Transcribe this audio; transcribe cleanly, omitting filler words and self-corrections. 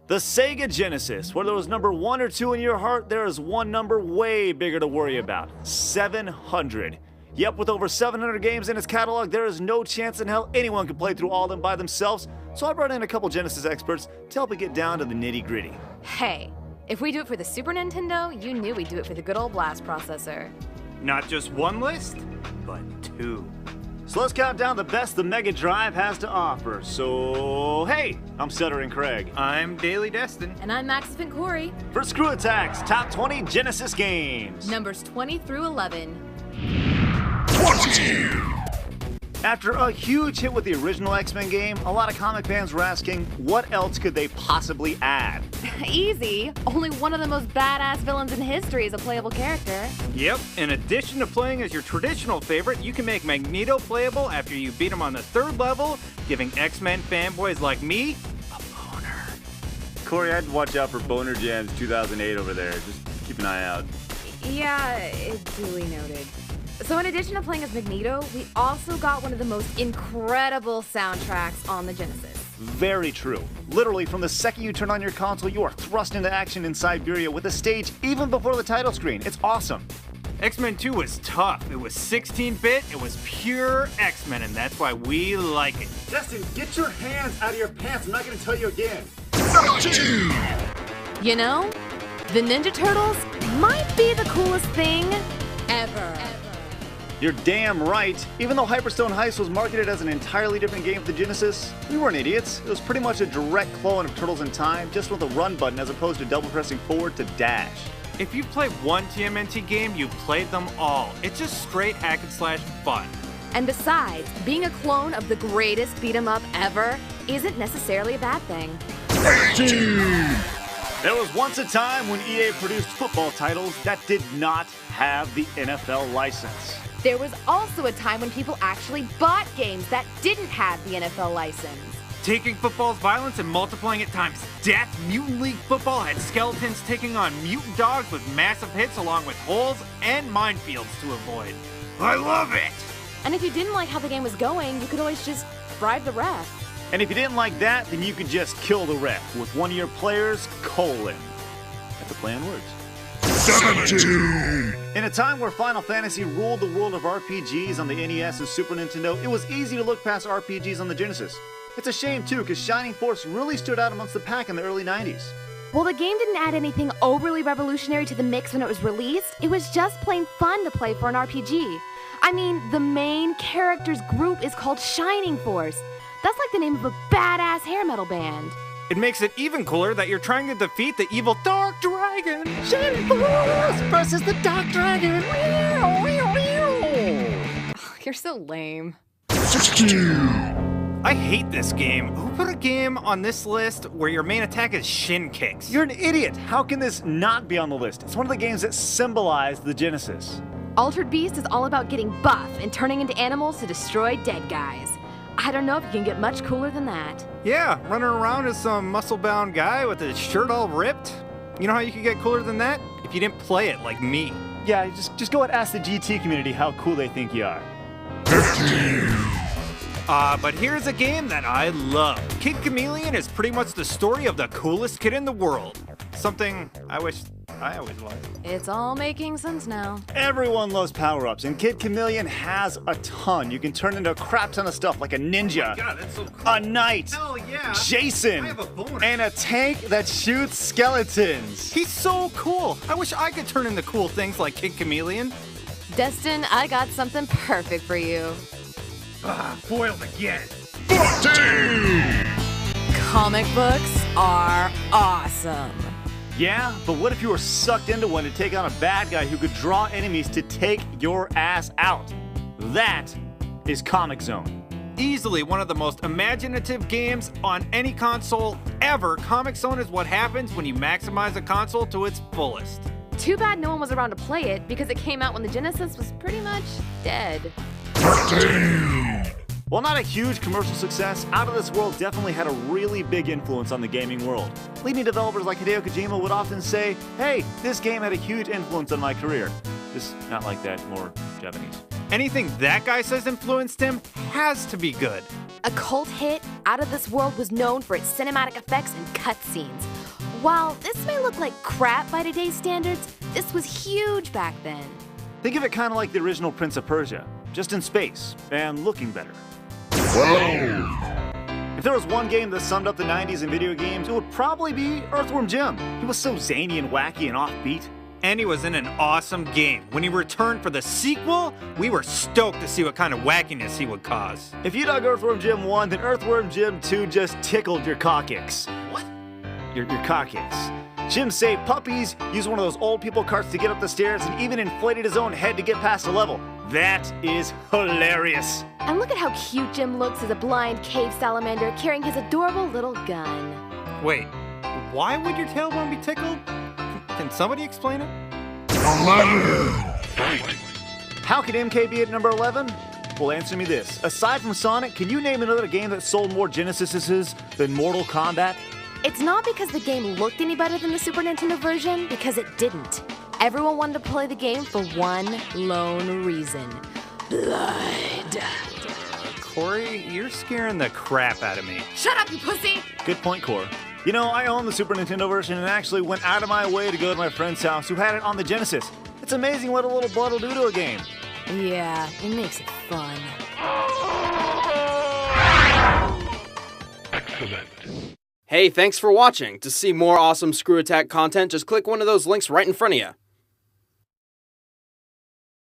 The Sega Genesis. Whether it was number 1 or 2 in your heart, there is one number way bigger to worry about. 700. Yep, with over 700 games in its catalog, there is no chance in hell anyone can play through all of them by themselves, so I brought in a couple Genesis experts to help it get down to the nitty-gritty. Hey, if we do it for the Super Nintendo, you knew we'd do it for the good old blast processor. Not just one list, but 2. So let's count down the best the Mega Drive has to offer. So, hey, I'm Stuttering Craig. I'm Daily Destin. And I'm Maxifant Corey. For Screw Attack's Top 20 Genesis Games. Numbers 20 through 11. 20! After a huge hit with the original X-Men game, a lot of comic fans were asking, what else could they possibly add? Easy. Only one of the most badass villains in history is a playable character. Yep, in addition to playing as your traditional favorite, you can make Magneto playable after you beat him on the 3rd level, giving X-Men fanboys like me a boner. Corey, I'd watch out for Boner Jams 2008 over there. Just keep an eye out. Yeah, duly noted. So in addition to playing as Magneto, we also got one of the most incredible soundtracks on the Genesis. Very true. Literally, from the second you turn on your console, you are thrust into action in Siberia with a stage even before the title screen. It's awesome. X-Men 2 was tough. It was 16-bit, it was pure X-Men, and that's why we like it. Destin, get your hands out of your pants. I'm not going to tell you again. 19! You know, the Ninja Turtles might be the coolest thing ever. You're damn right. Even though Hyperstone Heist was marketed as an entirely different game for the Genesis, we weren't idiots. It was pretty much a direct clone of Turtles in Time, just with a run button as opposed to double pressing forward to dash. If you've played one TMNT game, you've played them all. It's just straight hack and slash fun. And besides, being a clone of the greatest beat-em-up ever isn't necessarily a bad thing. 18! There was once a time when EA produced football titles that did not have the NFL license. There was also a time when people actually bought games that didn't have the NFL license. Taking football's violence and multiplying it times death, Mutant League Football had skeletons taking on mutant dogs with massive hits along with holes and minefields to avoid. I love it! And if you didn't like how the game was going, you could always just bribe the ref. And if you didn't like that, then you could just kill the ref with one of your players, colon. If the plan works. 17! In a time where Final Fantasy ruled the world of RPGs on the NES and Super Nintendo, it was easy to look past RPGs on the Genesis. It's a shame too, because Shining Force really stood out amongst the pack in the early 90s. Well, the game didn't add anything overly revolutionary to the mix when it was released. It was just plain fun to play for an RPG. I mean, the main character's group is called Shining Force. That's like the name of a badass hair metal band. It makes it even cooler that you're trying to defeat the evil Dark Dragon. Shining Force versus the Dark Dragon. You're so lame. 16! I hate this game. Who put a game on this list where your main attack is shin kicks? You're an idiot. How can this not be on the list? It's one of the games that symbolized the Genesis. Altered Beast is all about getting buff and turning into animals to destroy dead guys. I don't know if you can get much cooler than that. Yeah, running around as some muscle-bound guy with his shirt all ripped. You know how you could get cooler than that? If you didn't play it like me. Yeah, just go and ask the GT community how cool they think you are. 15! But here's a game that I love. Kid Chameleon is pretty much the story of the coolest kid in the world. Something I wish I always liked. It's all making sense now. Everyone loves power-ups, and Kid Chameleon has a ton. You can turn into a crap ton of stuff like a ninja, God, that's so cool. a knight, Hell yeah. Jason, I have a boner. and a tank that shoots skeletons. He's so cool. I wish I could turn into cool things like Kid Chameleon. Destin, I got something perfect for you. Foiled again. 14! Comic books are awesome. Yeah, but what if you were sucked into one to take on a bad guy who could draw enemies to take your ass out? That is Comic Zone. Easily one of the most imaginative games on any console ever. Comic Zone is what happens when you maximize a console to its fullest. Too bad no one was around to play it because it came out when the Genesis was pretty much dead. 13! While not a huge commercial success, Out of This World definitely had a really big influence on the gaming world. Leading developers like Hideo Kojima would often say, hey, this game had a huge influence on my career. Just not like that, more Japanese. Anything that guy says influenced him has to be good. A cult hit, Out of This World was known for its cinematic effects and cutscenes. While this may look like crap by today's standards, this was huge back then. Think of it kind of like the original Prince of Persia, just in space and looking better. Whoa! If there was one game that summed up the 90s in video games, it would probably be Earthworm Jim. He was so zany and wacky and offbeat. And he was in an awesome game. When he returned for the sequel, we were stoked to see what kind of wackiness he would cause. If you dug Earthworm Jim 1, then Earthworm Jim 2 just tickled your coccyx. What? Your coccyx. Jim saved puppies, used one of those old people carts to get up the stairs, and even inflated his own head to get past a level. That is hilarious. And look at how cute Jim looks as a blind cave salamander carrying his adorable little gun. Wait, why would your tailbone be tickled? Can somebody explain it? 11! Fight! How can MK be at number 11? Well, answer me this. Aside from Sonic, can you name another game that sold more Genesises than Mortal Kombat? It's not because the game looked any better than the Super Nintendo version, because it didn't. Everyone wanted to play the game for one lone reason. Blood. Corey, you're scaring the crap out of me. Shut up, you pussy! Good point, Core. You know, I own the Super Nintendo version and actually went out of my way to go to my friend's house who had it on the Genesis. It's amazing what a little blood will do to a game. Yeah, it makes it fun. Excellent. Hey, thanks for watching. To see more awesome Screw Attack content, just click one of those links right in front of you.